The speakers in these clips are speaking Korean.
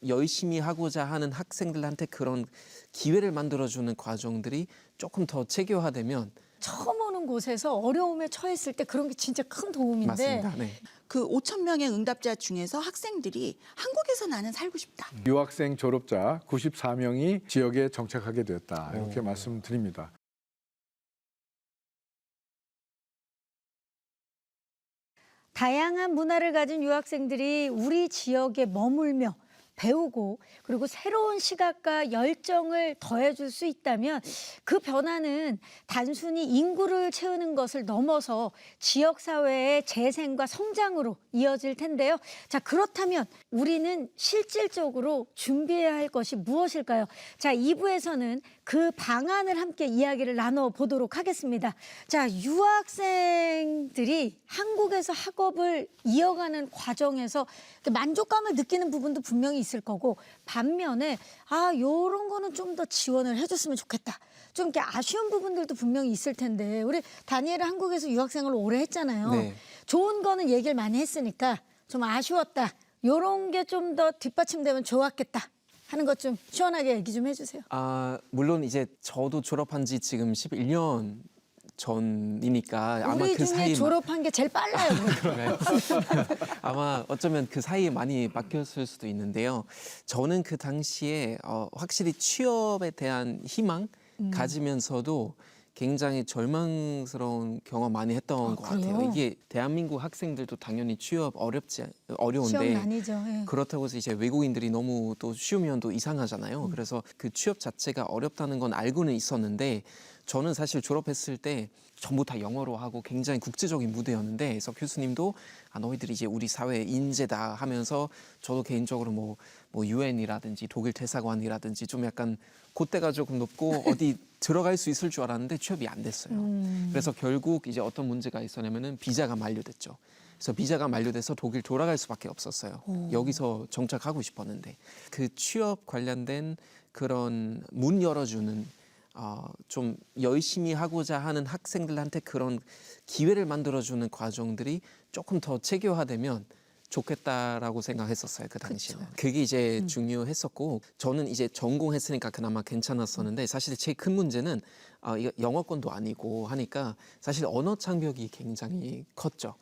열심히 하고자 하는 학생들한테 그런 기회를 만들어주는 과정들이 조금 더 체계화되면 처음 오는 곳에서 어려움에 처했을 때 그런 게 진짜 큰 도움인데 맞습니다. 네. 그 5천 명의 응답자 중에서 학생들이 한국에서 나는 살고 싶다. 유학생 졸업자 94명이 지역에 정착하게 되었다. 이렇게 오. 말씀드립니다. 다양한 문화를 가진 유학생들이 우리 지역에 머물며 배우고 그리고 새로운 시각과 열정을 더해줄 수 있다면 그 변화는 단순히 인구를 채우는 것을 넘어서 지역사회의 재생과 성장으로 이어질 텐데요. 자, 그렇다면 우리는 실질적으로 준비해야 할 것이 무엇일까요? 자, 2부에서는 그 방안을 함께 이야기를 나눠보도록 하겠습니다. 자, 유학생들이 한국에서 학업을 이어가는 과정에서 만족감을 느끼는 부분도 분명히 있을 거고 반면에 요런 거는 좀 더 지원을 해줬으면 좋겠다. 좀 이렇게 아쉬운 부분들도 분명히 있을 텐데 우리 다니엘은 한국에서 유학생을 오래 했잖아요. 네. 좋은 거는 얘기를 많이 했으니까 좀 아쉬웠다. 요런 게 좀 더 뒷받침되면 좋았겠다 하는 것 좀 시원하게 얘기 좀 해주세요. 물론 이제 저도 졸업한 지 지금 11년 전이니까 아마 우리 그 중에 사이 졸업한 게 제일 빨라요. 그런가요? 아마 어쩌면 그 사이에 많이 바뀌었을 수도 있는데요. 저는 그 당시에 확실히 취업에 대한 희망 가지면서도 굉장히 절망스러운 경험 많이 했던 것 같아요. 그래요? 이게 대한민국 학생들도 당연히 취업 시험 어려운데 아니죠. 예. 그렇다고 해서 이제 외국인들이 너무 또 쉬우면 또 이상하잖아요. 그래서 그 취업 자체가 어렵다는 건 알고는 있었는데 저는 사실 졸업했을 때 전부 다 영어로 하고 굉장히 국제적인 무대였는데 그래서 교수님도 너희들이 이제 우리 사회의 인재다 하면서 저도 개인적으로 뭐 유엔이라든지 독일 대사관이라든지 좀 약간 콧대가 조금 높고 어디 들어갈 수 있을 줄 알았는데 취업이 안 됐어요. 그래서 결국 이제 어떤 문제가 있었냐면은 비자가 만료됐죠. 그래서 비자가 만료돼서 독일 돌아갈 수밖에 없었어요. 여기서 정착하고 싶었는데 그 취업 관련된 그런 문 열어주는 좀 열심히 하고자 하는 학생들한테 그런 기회를 만들어주는 과정들이 조금 더 체계화되면 좋겠다라고 생각했었어요. 그 당시에는. 그게 이제 중요했었고 저는 이제 전공했으니까 그나마 괜찮았었는데 사실 제일 큰 문제는 이거 영어권도 아니고 하니까 사실 언어 장벽이 굉장히 컸죠.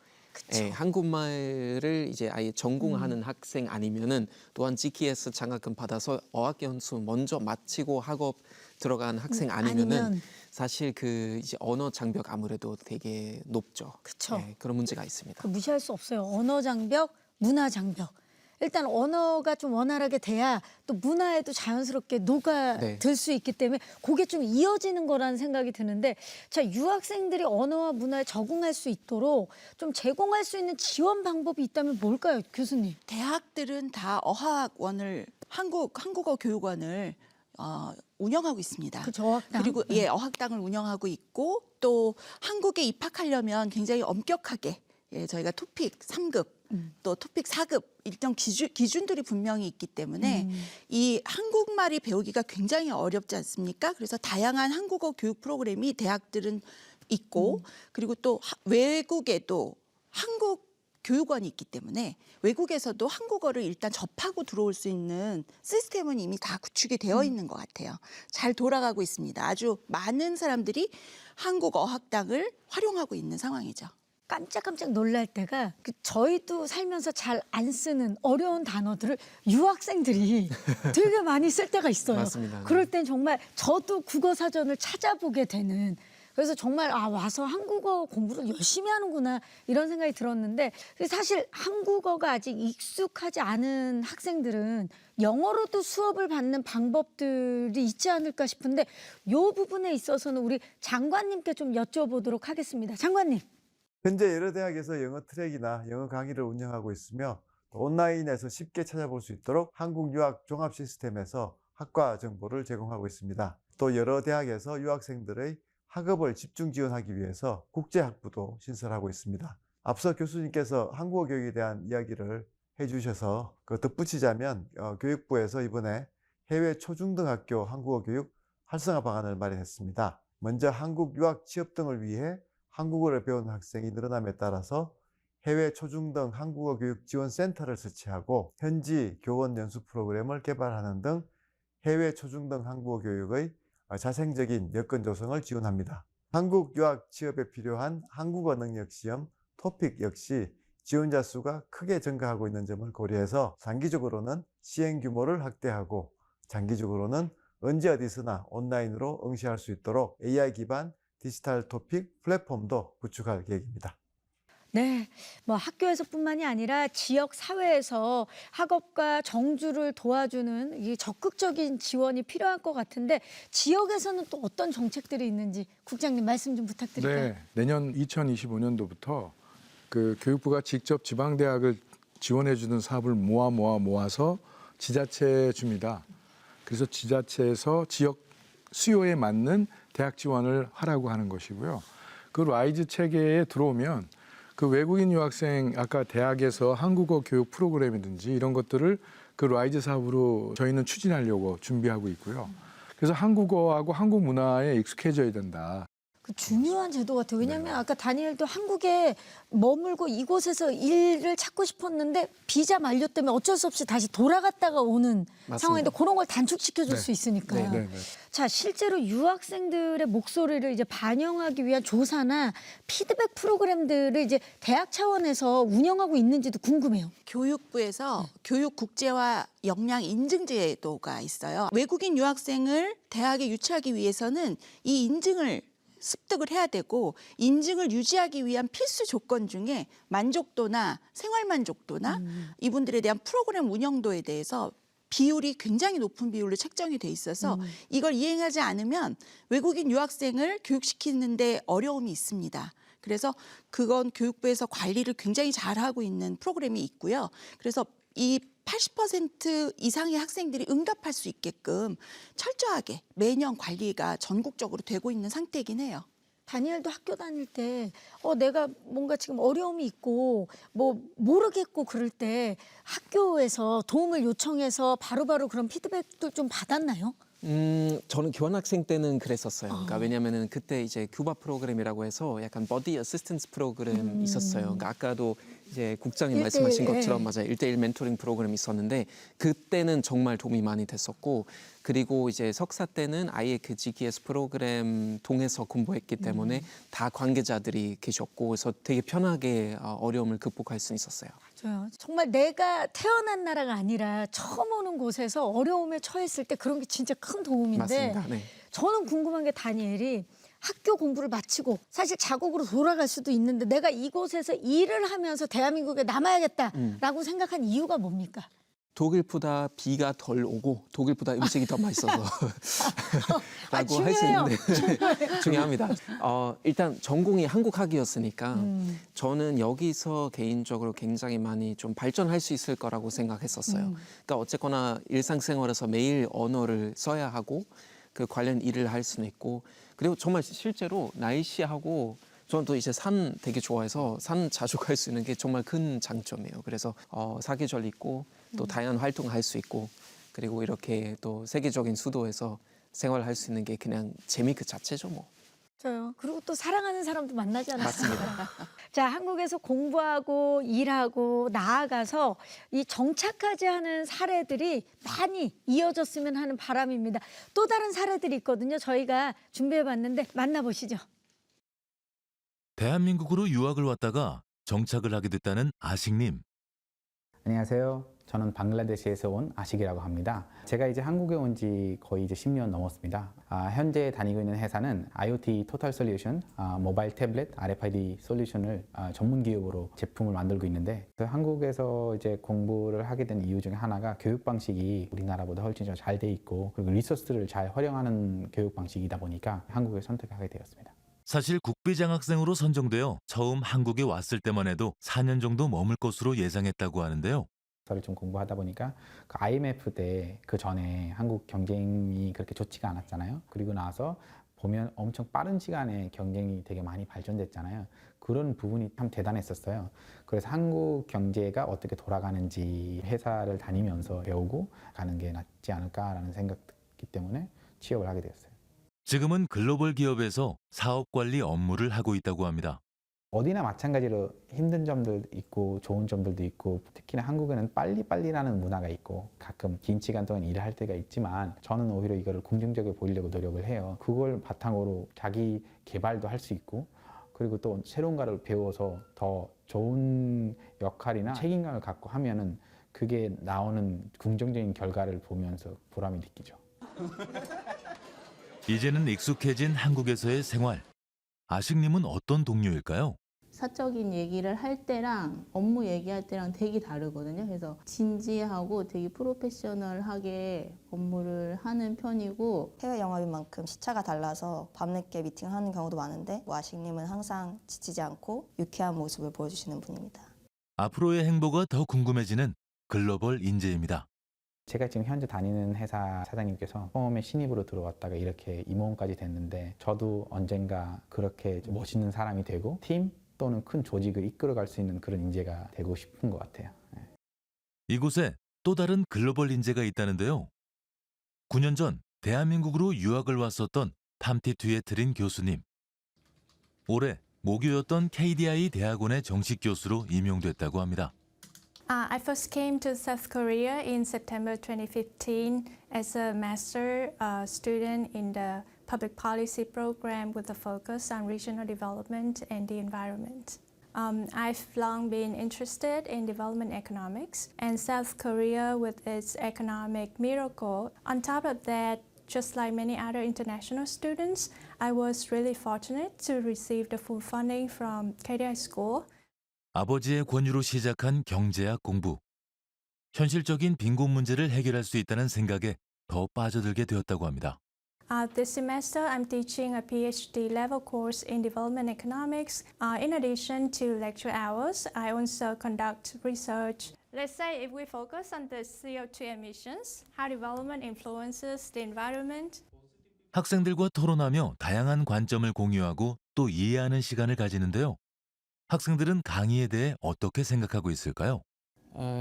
예, 한국말을 이제 아예 전공하는 학생 아니면은 또한 GKS 장학금 받아서 어학연수 먼저 마치고 학업 들어간 학생 아니면은 사실 그 이제 언어 장벽 아무래도 되게 높죠. 그쵸. 예, 그런 문제가 있습니다. 무시할 수 없어요. 언어 장벽, 문화 장벽. 일단 언어가 좀 원활하게 돼야 또 문화에도 자연스럽게 녹아들 수 있기 때문에 그게 좀 이어지는 거라는 생각이 드는데 자, 유학생들이 언어와 문화에 적응할 수 있도록 좀 제공할 수 있는 지원 방법이 있다면 뭘까요, 교수님? 대학들은 다 어학원을 한국어 교육원을 운영하고 있습니다. 그죠, 어학당. 그리고 어학당을 운영하고 있고 또 한국에 입학하려면 굉장히 엄격하게 저희가 토픽 3급 또 토픽 4급 일정 기준들이 분명히 있기 때문에 이 한국말이 배우기가 굉장히 어렵지 않습니까? 그래서 다양한 한국어 교육 프로그램이 대학들은 있고 그리고 또 외국에도 한국 교육원이 있기 때문에 외국에서도 한국어를 일단 접하고 들어올 수 있는 시스템은 이미 다 구축이 되어 있는 것 같아요. 잘 돌아가고 있습니다. 아주 많은 사람들이 한국 어학당을 활용하고 있는 상황이죠. 깜짝깜짝 놀랄 때가 저희도 살면서 잘 안 쓰는 어려운 단어들을 유학생들이 되게 많이 쓸 때가 있어요. 맞습니다. 그럴 땐 정말 저도 국어 사전을 찾아보게 되는 그래서 정말 와서 한국어 공부를 열심히 하는구나 이런 생각이 들었는데 사실 한국어가 아직 익숙하지 않은 학생들은 영어로도 수업을 받는 방법들이 있지 않을까 싶은데 이 부분에 있어서는 우리 장관님께 좀 여쭤보도록 하겠습니다. 장관님. 현재 여러 대학에서 영어 트랙이나 영어 강의를 운영하고 있으며 온라인에서 쉽게 찾아볼 수 있도록 한국유학 종합 시스템에서 학과 정보를 제공하고 있습니다. 또 여러 대학에서 유학생들의 학업을 집중 지원하기 위해서 국제학부도 신설하고 있습니다. 앞서 교수님께서 한국어 교육에 대한 이야기를 해주셔서 덧붙이자면 교육부에서 이번에 해외 초중등학교 한국어 교육 활성화 방안을 마련했습니다. 먼저 한국 유학 취업 등을 위해 한국어를 배우는 학생이 늘어남에 따라서 해외 초중등 한국어 교육 지원 센터를 설치하고 현지 교원 연수 프로그램을 개발하는 등 해외 초중등 한국어 교육의 자생적인 여건 조성을 지원합니다. 한국 유학 취업에 필요한 한국어 능력 시험 토픽 역시 지원자 수가 크게 증가하고 있는 점을 고려해서 단기적으로는 시행 규모를 확대하고 장기적으로는 언제 어디서나 온라인으로 응시할 수 있도록 AI 기반 디지털 토픽 플랫폼도 구축할 계획입니다. 네, 뭐 학교에서뿐만이 아니라 지역 사회에서 학업과 정주를 도와주는 이 적극적인 지원이 필요할 것 같은데 지역에서는 또 어떤 정책들이 있는지 국장님 말씀 좀 부탁드릴까요? 네, 내년 2025년도부터 그 교육부가 직접 지방대학을 지원해주는 사업을 모아서 지자체에 줍니다. 그래서 지자체에서 지역 수요에 맞는 대학 지원을 하라고 하는 것이고요. 그 라이즈 체계에 들어오면 그 외국인 유학생 아까 대학에서 한국어 교육 프로그램이든지 이런 것들을 그 라이즈 사업으로 저희는 추진하려고 준비하고 있고요. 그래서 한국어하고 한국 문화에 익숙해져야 된다. 그 중요한 제도 같아요. 왜냐하면 아까 다니엘도 한국에 머물고 이곳에서 일을 찾고 싶었는데 비자 만료 때문에 어쩔 수 없이 다시 돌아갔다가 오는 맞습니다. 상황인데 그런 걸 단축시켜 줄 수 있으니까요. 네. 자, 실제로 유학생들의 목소리를 이제 반영하기 위한 조사나 피드백 프로그램들을 이제 대학 차원에서 운영하고 있는지도 궁금해요. 교육부에서 교육 국제화 역량 인증 제도가 있어요. 외국인 유학생을 대학에 유치하기 위해서는 이 인증을 습득을 해야 되고 인증을 유지하기 위한 필수 조건 중에 만족도나 생활 만족도나 이분들에 대한 프로그램 운영도에 대해서 비율이 굉장히 높은 비율로 책정이 돼 있어서 이걸 이행하지 않으면 외국인 유학생을 교육시키는데 어려움이 있습니다. 그래서 그건 교육부에서 관리를 굉장히 잘하고 있는 프로그램이 있고요. 그래서 이 80% 이상의 학생들이 응답할 수 있게끔 철저하게 매년 관리가 전국적으로 되고 있는 상태이긴 해요. 다니엘도 학교 다닐 때 내가 뭔가 지금 어려움이 있고 뭐 모르겠고 그럴 때 학교에서 도움을 요청해서 바로바로 그런 피드백도 좀 받았나요? 저는 교환학생 때는 그랬었어요. 그러니까 왜냐면은 그때 이제 큐바 프로그램이라고 해서 약간 버디 어시스턴스 프로그램 있었어요. 그러니까 아까도 이제 국장님 1:1, 말씀하신 것처럼 예. 맞아요. 1:1 멘토링 프로그램이 있었는데 그때는 정말 도움이 많이 됐었고 그리고 이제 석사 때는 아예 그 GKS 프로그램 통해서 공부했기 때문에 다 관계자들이 계셨고 그래서 되게 편하게 어려움을 극복할 수 있었어요. 맞아요. 정말 내가 태어난 나라가 아니라 처음 오는 곳에서 어려움에 처했을 때 그런 게 진짜 큰 도움인데 맞습니다. 네. 저는 궁금한 게 다니엘이 학교 공부를 마치고 사실 자국으로 돌아갈 수도 있는데 내가 이곳에서 일을 하면서 대한민국에 남아야겠다라고 생각한 이유가 뭡니까? 독일보다 비가 덜 오고 독일보다 음식이 더 맛있어서 라고 할 수 중요해요. 있는데 중요합니다. 일단 전공이 한국학이었으니까 저는 여기서 개인적으로 굉장히 많이 좀 발전할 수 있을 거라고 생각했었어요. 그러니까 어쨌거나 일상생활에서 매일 언어를 써야 하고 그 관련 일을 할 수는 있고 그리고 정말 실제로 날씨하고 저는 또 이제 산 되게 좋아해서 산 자주 갈 수 있는 게 정말 큰 장점이에요. 그래서 사계절 있고 또 다양한 활동할 수 있고 그리고 이렇게 또 세계적인 수도에서 생활할 수 있는 게 그냥 재미 그 자체죠 뭐. 맞아요. 그리고 또 사랑하는 사람도 만나지 않았습니까? 맞습니다. 자, 한국에서 공부하고 일하고 나아가서 이 정착까지 하는 사례들이 많이 이어졌으면 하는 바람입니다. 또 다른 사례들이 있거든요. 저희가 준비해봤는데 만나보시죠. 대한민국으로 유학을 왔다가 정착을 하게 됐다는 아식님. 안녕하세요. 저는 방글라데시에서 온 아식이라고 합니다. 제가 이제 한국에 온 지 거의 이제 10년 넘었습니다. 현재 다니고 있는 회사는 IoT 토탈 솔루션, 모바일 태블릿, RFID 솔루션을 전문 기업으로 제품을 만들고 있는데 한국에서 이제 공부를 하게 된 이유 중에 하나가 교육 방식이 우리나라보다 훨씬 잘 돼 있고 그리고 리소스를 잘 활용하는 교육 방식이다 보니까 한국을 선택하게 되었습니다. 사실 국비장학생으로 선정되어 처음 한국에 왔을 때만 해도 4년 정도 머물 것으로 예상했다고 하는데요. 저를 좀 공부하다 보니까 그 IMF 때 그 전에 한국 경쟁이 그렇게 좋지가 않았잖아요. 그리고 나서 보면 엄청 빠른 시간에 경쟁이 되게 많이 발전됐잖아요. 그런 부분이 참 대단했었어요. 그래서 한국 경제가 어떻게 돌아가는지 회사를 다니면서 배우고 가는 게 낫지 않을까라는 생각이 때문에 취업을 하게 되었어요. 지금은 글로벌 기업에서 사업 관리 업무를 하고 있다고 합니다. 어디나 마찬가지로 힘든 점도 있고 좋은 점들도 있고 특히나 한국에는 빨리빨리라는 문화가 있고 가끔 긴 시간 동안 일을 할 때가 있지만 저는 오히려 이거를 긍정적으로 보이려고 노력을 해요. 그걸 바탕으로 자기 개발도 할 수 있고 그리고 또 새로운 거를 배워서 더 좋은 역할이나 책임감을 갖고 하면은 그게 나오는 긍정적인 결과를 보면서 보람이 느끼죠. 이제는 익숙해진 한국에서의 생활. 아식님은 어떤 동료일까요? 사적인 얘기를 할 때랑 업무 얘기할 때랑 되게 다르거든요. 그래서 진지하고 되게 프로페셔널하게 업무를 하는 편이고 해외 영업인 만큼 시차가 달라서 밤늦게 미팅하는 경우도 많은데 아식님은 항상 지치지 않고 유쾌한 모습을 보여주시는 분입니다. 앞으로의 행보가 더 궁금해지는 글로벌 인재입니다. 제가 지금 현재 다니는 회사 사장님께서 처음에 신입으로 들어왔다가 이렇게 임원까지 됐는데 저도 언젠가 그렇게 멋있는 사람이 되고 팀 또는 큰 조직을 이끌어갈 수 있는 그런 인재가 되고 싶은 것 같아요. 이곳에 또 다른 글로벌 인재가 있다는데요. 9년 전 대한민국으로 유학을 왔었던 팜티투의 트린 교수님. 올해 모교였던 KDI 대학원의 정식 교수로 임용됐다고 합니다. I first came to South Korea in September 2015 as a master student in the public policy program with a focus on regional development and the environment. I've long been interested in development economics and South Korea with its economic miracle. On top of that, just like many other international students, I was really fortunate to receive the full funding from KDI School. 아버지의 권유로 시작한 경제학 공부. 현실적인 빈곤 문제를 해결할 수 있다는 생각에 더 빠져들게 되었다고 합니다. This semester, I'm teaching a PhD level course in development economics. In addition to lecture hours, I also conduct research. Let's say if we focus on the CO2 emissions, how development influences the environment. 학생들과 토론하며 다양한 관점을 공유하고 또 이해하는 시간을 가지는데요. 학생들은 강의에 대해 어떻게 생각하고 있을까요?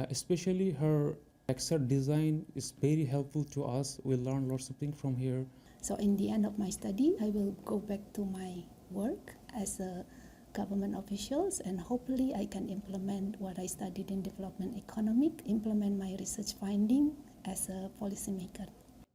Especially her lecture design is very helpful to us. We learn lots of things from here. So in the end of my study, I will go back to my work as a government officials and hopefully I can implement what I studied in development economic, implement my research finding as a policymaker.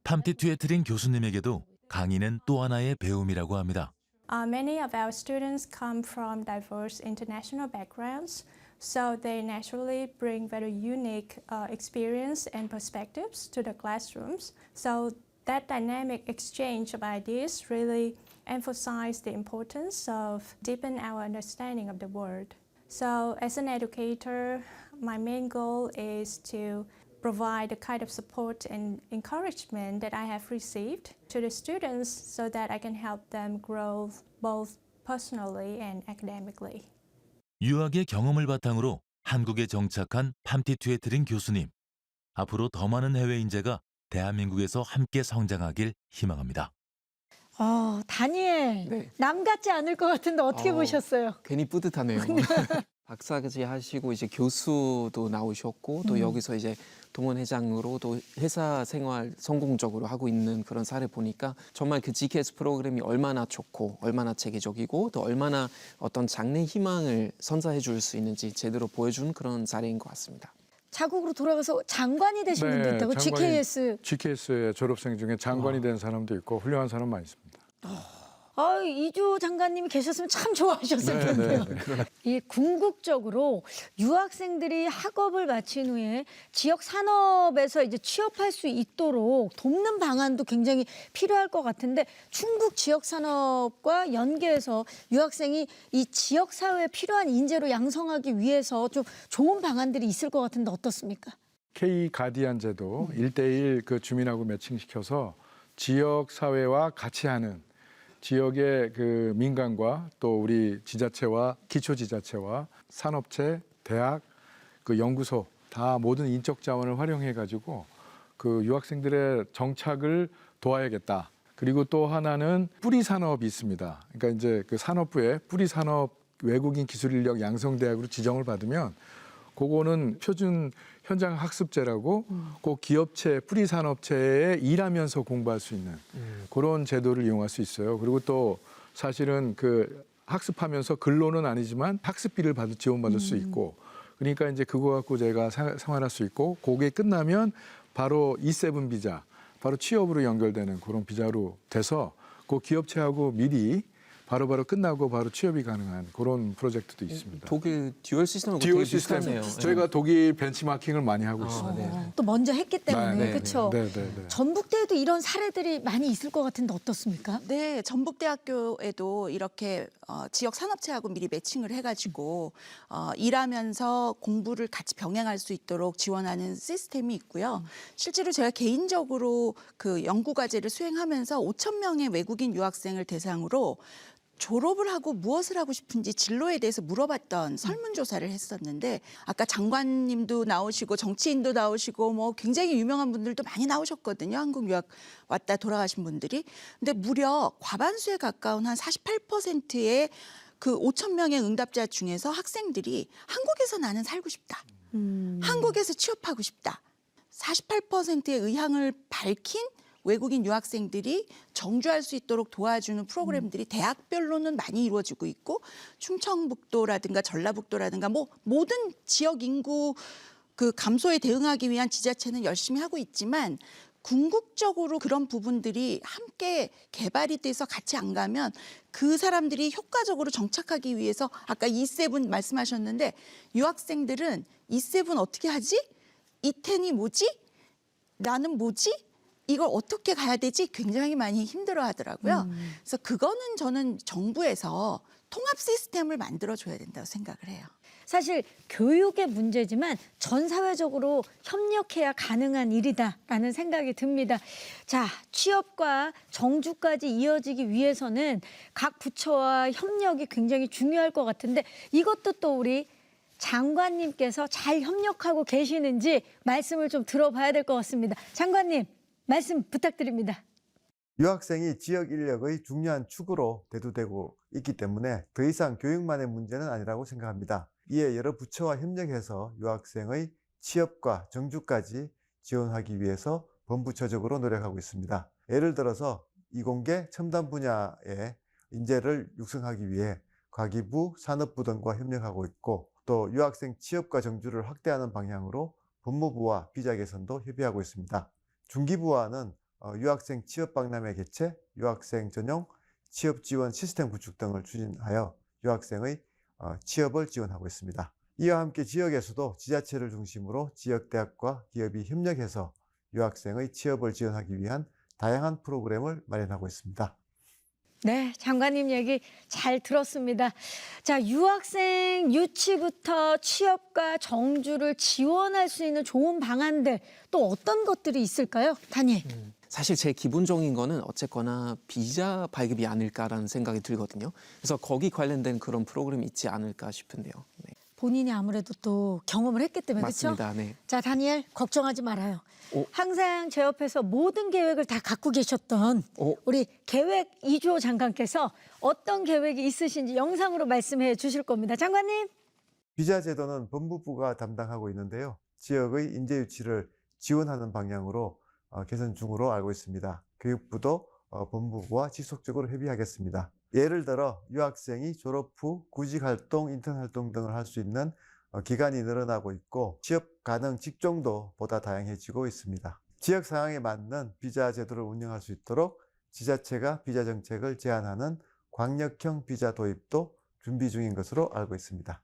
팜티투의 트린 교수님에게도 강의는 또 하나의 배움이라고 합니다. Many of our students come from diverse international backgrounds, so they naturally bring very unique experience and perspectives to the classrooms. So that dynamic exchange of ideas really emphasize the importance of deepen our understanding of the world. So as an educator, my main goal is to provide the kind of support and encouragement that I have received to the students so that I can help them grow both personally and academically. 유학의 경험을 바탕으로 한국에 정착한 팜티투의 트린 교수님. 앞으로 더 많은 해외 인재가 대한민국에서 함께 성장하길 희망합니다. 다니엘, 네. 남 같지 않을 것 같은데 어떻게 보셨어요? 괜히 뿌듯하네요. 박사까지 하시고 이제 교수도 나오셨고 또 여기서 이제 동원회장으로 또 회사 생활 성공적으로 하고 있는 그런 사례 보니까 정말 그 GKS 프로그램이 얼마나 좋고 얼마나 체계적이고 또 얼마나 어떤 장래 희망을 선사해 줄 수 있는지 제대로 보여준 그런 사례인 것 같습니다. 자국으로 돌아가서 장관이 되신 분도 있다고 GKS의 졸업생 중에 장관이 된 사람도 있고 훌륭한 사람 많이 있습니다. 이주 장관님이 계셨으면 참 좋아하셨을 텐데요. 이 궁극적으로 유학생들이 학업을 마친 후에 지역 산업에서 이제 취업할 수 있도록 돕는 방안도 굉장히 필요할 것 같은데 충북 지역 산업과 연계해서 유학생이 이 지역 사회에 필요한 인재로 양성하기 위해서 좀 좋은 방안들이 있을 것 같은데 어떻습니까? K 가디안 제도 1대1 그 주민하고 매칭시켜서 지역 사회와 같이 하는 지역의 그 민간과 또 우리 지자체와 기초지자체와 산업체, 대학, 그 연구소 다 모든 인적 자원을 활용해 가지고 그 유학생들의 정착을 도와야겠다. 그리고 또 하나는 뿌리 산업이 있습니다. 그러니까 이제 그 산업부에 뿌리 산업 외국인 기술 인력 양성 대학으로 지정을 받으면 그거는 표준 현장 학습제라고 그 기업체, 뿌리 산업체에 일하면서 공부할 수 있는 그런 제도를 이용할 수 있어요. 그리고 또 사실은 그 학습하면서 근로는 아니지만 학습비를 지원받을 수 있고 그러니까 이제 그거 갖고 제가 생활할 수 있고 그게 끝나면 바로 E7 비자, 바로 취업으로 연결되는 그런 비자로 돼서 그 기업체하고 미리 바로바로 끝나고 바로 취업이 가능한 그런 프로젝트도 있습니다. 독일 듀얼 시스템하고 듀얼 되게 시스템 비슷하네요. 저희가 독일 벤치마킹을 많이 하고 아, 있습니다. 네. 또 먼저 했기 때문에 네, 그렇죠. 네, 네, 네. 전북대에도 이런 사례들이 많이 있을 것 같은데 어떻습니까? 네, 전북대학교에도 이렇게 지역 산업체하고 미리 매칭을 해가지고 일하면서 공부를 같이 병행할 수 있도록 지원하는 시스템이 있고요. 실제로 제가 개인적으로 그 연구과제를 수행하면서 5천 명의 외국인 유학생을 대상으로 졸업을 하고 무엇을 하고 싶은지 진로에 대해서 물어봤던 설문조사를 했었는데 아까 장관님도 나오시고 정치인도 나오시고 뭐 굉장히 유명한 분들도 많이 나오셨거든요. 한국 유학 왔다 돌아가신 분들이. 근데 무려 과반수에 가까운 한 48%의 그 5천 명의 응답자 중에서 학생들이 한국에서 나는 살고 싶다. 한국에서 취업하고 싶다. 48%의 의향을 밝힌 외국인 유학생들이 정주할 수 있도록 도와주는 프로그램들이 대학별로는 많이 이루어지고 있고 충청북도라든가 전라북도라든가 뭐 모든 지역 인구 그 감소에 대응하기 위한 지자체는 열심히 하고 있지만 궁극적으로 그런 부분들이 함께 개발이 돼서 같이 안 가면 그 사람들이 효과적으로 정착하기 위해서 아까 E7 말씀하셨는데 유학생들은 E7 어떻게 하지? E10이 뭐지? 나는 뭐지? 이걸 어떻게 가야 되지? 굉장히 많이 힘들어 하더라고요. 그래서 그거는 저는 정부에서 통합 시스템을 만들어줘야 된다고 생각을 해요. 사실 교육의 문제지만 전 사회적으로 협력해야 가능한 일이다라는 생각이 듭니다. 자, 취업과 정주까지 이어지기 위해서는 각 부처와 협력이 굉장히 중요할 것 같은데 이것도 또 우리 장관님께서 잘 협력하고 계시는지 말씀을 좀 들어봐야 될 것 같습니다. 장관님, 말씀 부탁드립니다. 유학생이 지역 인력의 중요한 축으로 대두되고 있기 때문에 더 이상 교육만의 문제는 아니라고 생각합니다. 이에 여러 부처와 협력해서 유학생의 취업과 정주까지 지원하기 위해서 범부처적으로 노력하고 있습니다. 예를 들어서 이공계 첨단 분야의 인재를 육성하기 위해 과기부, 산업부 등과 협력하고 있고 또 유학생 취업과 정주를 확대하는 방향으로 법무부와 비자 개선도 협의하고 있습니다. 중기부와는 유학생 취업 박람회 개최, 유학생 전용 취업 지원 시스템 구축 등을 추진하여 유학생의 취업을 지원하고 있습니다. 이와 함께 지역에서도 지자체를 중심으로 지역대학과 기업이 협력해서 유학생의 취업을 지원하기 위한 다양한 프로그램을 마련하고 있습니다. 네, 장관님 얘기 잘 들었습니다. 자, 유학생 유치부터 취업과 정주를 지원할 수 있는 좋은 방안들 또 어떤 것들이 있을까요? 다니엘. 사실 제 기본적인 거는 어쨌거나 비자 발급이 아닐까라는 생각이 들거든요. 그래서 거기 관련된 그런 프로그램이 있지 않을까 싶은데요. 네. 본인이 아무래도 또 경험을 했기 때문에 그렇죠? 맞습니다. 네. 자, 다니엘 걱정하지 말아요. 오. 항상 제 옆에서 모든 계획을 다 갖고 계셨던 우리 계획 2조 장관께서 어떤 계획이 있으신지 영상으로 말씀해 주실 겁니다. 장관님. 비자 제도는 법무부가 담당하고 있는데요. 지역의 인재 유치를 지원하는 방향으로 개선 중으로 알고 있습니다. 교육부도 법무부와 지속적으로 협의하겠습니다. 예를 들어 유학생이 졸업 후 구직활동, 인턴활동 등을 할 수 있는 기간이 늘어나고 있고 취업 가능 직종도 보다 다양해지고 있습니다. 지역 상황에 맞는 비자 제도를 운영할 수 있도록 지자체가 비자 정책을 제안하는 광역형 비자 도입도 준비 중인 것으로 알고 있습니다.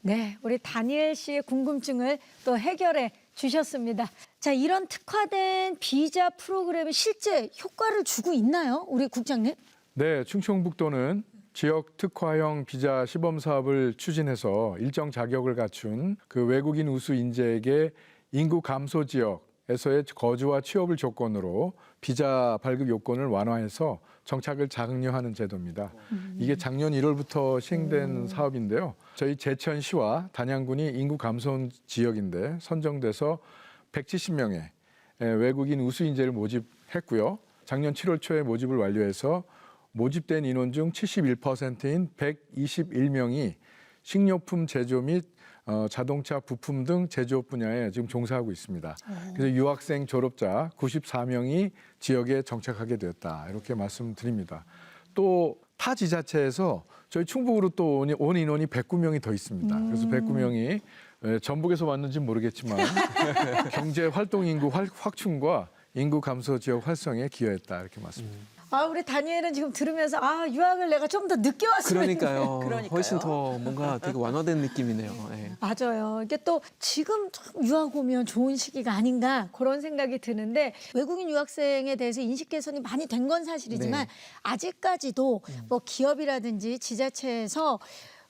네, 우리 다니엘 씨의 궁금증을 또 해결해 주셨습니다. 자, 이런 특화된 비자 프로그램이 실제 효과를 주고 있나요? 우리 국장님? 네, 충청북도는 지역 특화형 비자 시범 사업을 추진해서 일정 자격을 갖춘 그 외국인 우수 인재에게 인구 감소 지역에서의 거주와 취업을 조건으로 비자 발급 요건을 완화해서 정착을 장려하는 제도입니다. 이게 작년 1월부터 시행된 사업인데요. 저희 제천시와 단양군이 인구 감소 지역인데 선정돼서 170명의 외국인 우수 인재를 모집했고요. 작년 7월 초에 모집을 완료해서 모집된 인원 중 71%인 121명이 식료품 제조 및 자동차 부품 등 제조업 분야에 지금 종사하고 있습니다. 그래서 유학생 졸업자 94명이 지역에 정착하게 되었다. 이렇게 말씀드립니다. 또 타 지자체에서 저희 충북으로 또 온 인원이 109명이 더 있습니다. 그래서 109명이 전북에서 왔는지 모르겠지만 경제 활동 인구 확충과 인구 감소 지역 활성에 기여했다 이렇게 말씀드립니다. 우리 다니엘은 지금 들으면서 유학을 내가 좀 더 늦게 왔으면 그러니까요. 그러니까요. 훨씬 더 뭔가 되게 완화된 느낌이네요. 예. 맞아요. 이게 또 지금 좀 유학 오면 좋은 시기가 아닌가 그런 생각이 드는데 외국인 유학생에 대해서 인식 개선이 많이 된 건 사실이지만 네. 아직까지도 뭐 기업이라든지 지자체에서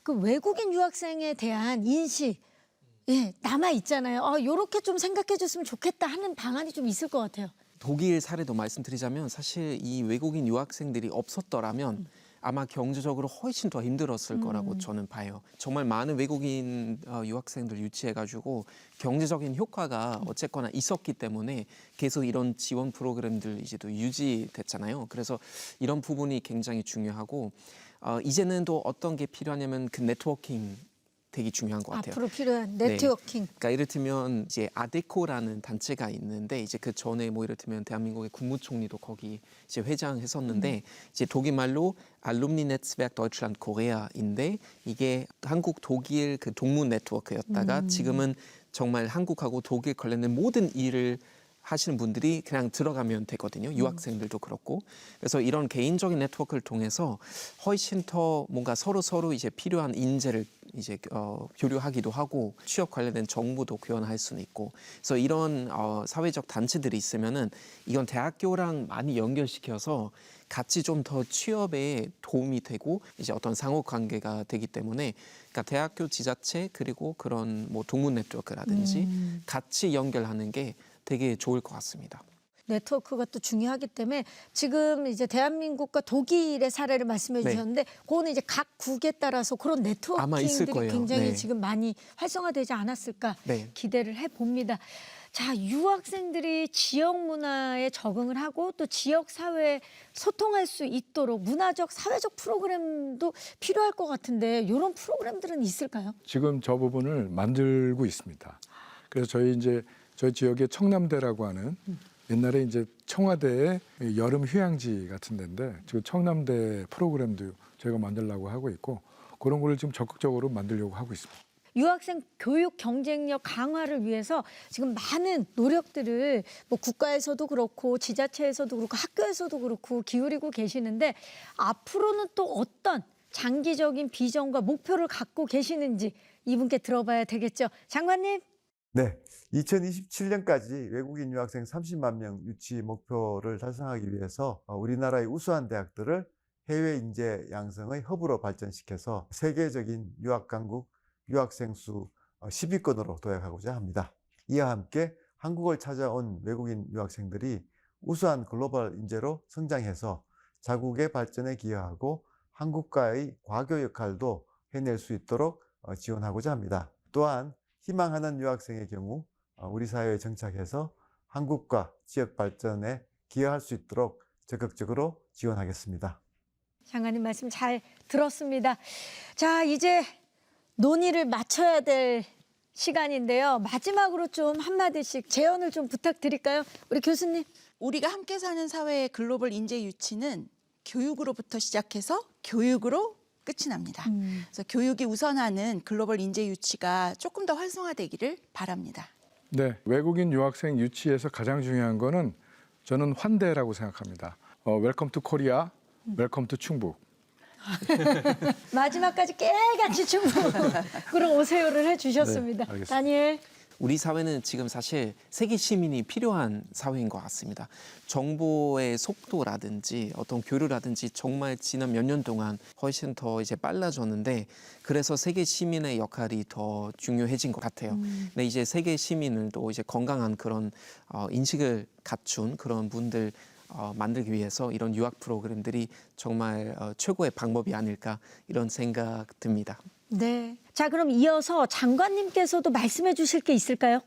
그 외국인 유학생에 대한 인식 남아 있잖아요. 요렇게 좀 생각해 줬으면 좋겠다 하는 방안이 좀 있을 것 같아요. 독일 사례도 말씀드리자면 사실 이 외국인 유학생들이 없었더라면 아마 경제적으로 훨씬 더 힘들었을 거라고 저는 봐요. 정말 많은 외국인 유학생들 유치해가지고 경제적인 효과가 어쨌거나 있었기 때문에 계속 이런 지원 프로그램들 이제 또 유지됐잖아요. 그래서 이런 부분이 굉장히 중요하고 이제는 또 어떤 게 필요하냐면 그 네트워킹 되게 중요한 것 같아요. 앞으로 필요한 네트워킹. 그러니까 이를테면 이제 아데코라는 단체가 있는데 이제 그 전에 뭐 이를테면 대한민국의 국무총리도 거기 이제 회장했었는데 이제 독일 말로 알룸니 네트워크 도이чланд 코리아인데 이게 한국 독일 그 동문 네트워크였다가 지금은 정말 한국하고 독일 관련된 모든 일을 하시는 분들이 그냥 들어가면 되거든요. 유학생들도 그렇고. 그래서 이런 개인적인 네트워크를 통해서 훨씬 더 뭔가 서로 이제 필요한 인재를 이제 교류하기도 하고 취업 관련된 정보도 교환할 수는 있고. 그래서 이런 사회적 단체들이 있으면은 이건 대학교랑 많이 연결시켜서 같이 좀 더 취업에 도움이 되고 이제 어떤 상호 관계가 되기 때문에 그러니까 대학교 지자체 그리고 그런 뭐 동문 네트워크라든지 같이 연결하는 게 되게 좋을 것 같습니다. 네트워크가 또 중요하기 때문에 지금 이제 대한민국과 독일의 사례를 말씀해 주셨는데 그거는 이제 각 국에 따라서 그런 아마 있을 네트워킹들이 거예요. 굉장히 네. 지금 많이 활성화되지 않았을까 네. 기대를 해봅니다. 자, 유학생들이 지역 문화에 적응을 하고 또 지역 사회에 소통할 수 있도록 문화적, 사회적 프로그램도 필요할 것 같은데 이런 프로그램들은 있을까요? 지금 저 부분을 만들고 있습니다. 그래서 저희 지역에 청남대라고 하는 옛날에 이제 청와대의 여름 휴양지 같은 데인데 지금 청남대 프로그램도 저희가 만들려고 하고 있고 그런 거를 지금 적극적으로 만들려고 하고 있습니다. 유학생 교육 경쟁력 강화를 위해서 지금 많은 노력들을 뭐 국가에서도 그렇고 지자체에서도 그렇고 학교에서도 그렇고 기울이고 계시는데 앞으로는 또 어떤 장기적인 비전과 목표를 갖고 계시는지 이분께 들어봐야 되겠죠. 장관님. 네, 2027년까지 외국인 유학생 30만 명 유치 목표를 달성하기 위해서 우리나라의 우수한 대학들을 해외 인재 양성의 허브로 발전시켜서 세계적인 유학 강국 유학생 수 10위권으로 도약하고자 합니다. 이와 함께 한국을 찾아온 외국인 유학생들이 우수한 글로벌 인재로 성장해서 자국의 발전에 기여하고 한국과의 과교 역할도 해낼 수 있도록 지원하고자 합니다. 또한 희망하는 유학생의 경우 우리 사회에 정착해서 한국과 지역 발전에 기여할 수 있도록 적극적으로 지원하겠습니다. 장관님 말씀 잘 들었습니다. 자, 이제 논의를 마쳐야 될 시간인데요. 마지막으로 좀 한마디씩 제언을 좀 부탁드릴까요? 우리 교수님. 우리가 함께 사는 사회의 글로벌 인재 유치는 교육으로부터 시작해서 교육으로 끝이 납니다. 그래서 교육이 우선하는 글로벌 인재 유치가 조금 더 활성화되기를 바랍니다. 네, 외국인 유학생 유치에서 가장 중요한 거는 저는 환대라고 생각합니다. 웰컴 투 코리아, 웰컴 투 충북. 마지막까지 깨알같이 충분으로 오세요를 해주셨습니다. 네, 알겠습니다. 다니엘. 우리 사회는 지금 사실 세계 시민이 필요한 사회인 것 같습니다. 정보의 속도라든지 어떤 교류라든지 정말 지난 몇 년 동안 훨씬 더 이제 빨라졌는데 그래서 세계 시민의 역할이 더 중요해진 것 같아요. 근데 이제 세계 시민들도 이제 건강한 그런 인식을 갖춘 그런 분들 만들기 위해서 이런 유학 프로그램들이 정말 최고의 방법이 아닐까 이런 생각 듭니다. 네. 자, 그럼 이어서 장관님께서도 말씀해 주실 게 있을까요?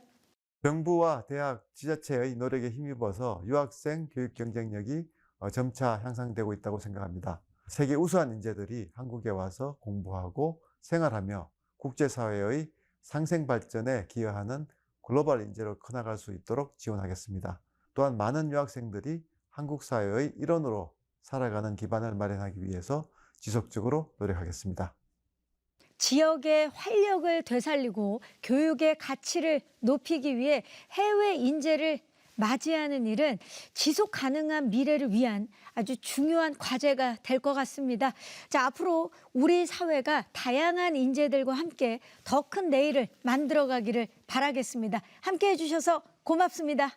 정부와 대학, 지자체의 노력에 힘입어서 유학생 교육 경쟁력이 점차 향상되고 있다고 생각합니다. 세계 우수한 인재들이 한국에 와서 공부하고 생활하며 국제사회의 상생 발전에 기여하는 글로벌 인재로 커나갈 수 있도록 지원하겠습니다. 또한 많은 유학생들이 한국 사회의 일원으로 살아가는 기반을 마련하기 위해서 지속적으로 노력하겠습니다. 지역의 활력을 되살리고 교육의 가치를 높이기 위해 해외 인재를 맞이하는 일은 지속 가능한 미래를 위한 아주 중요한 과제가 될 것 같습니다. 자, 앞으로 우리 사회가 다양한 인재들과 함께 더 큰 내일을 만들어가기를 바라겠습니다. 함께 해주셔서 고맙습니다.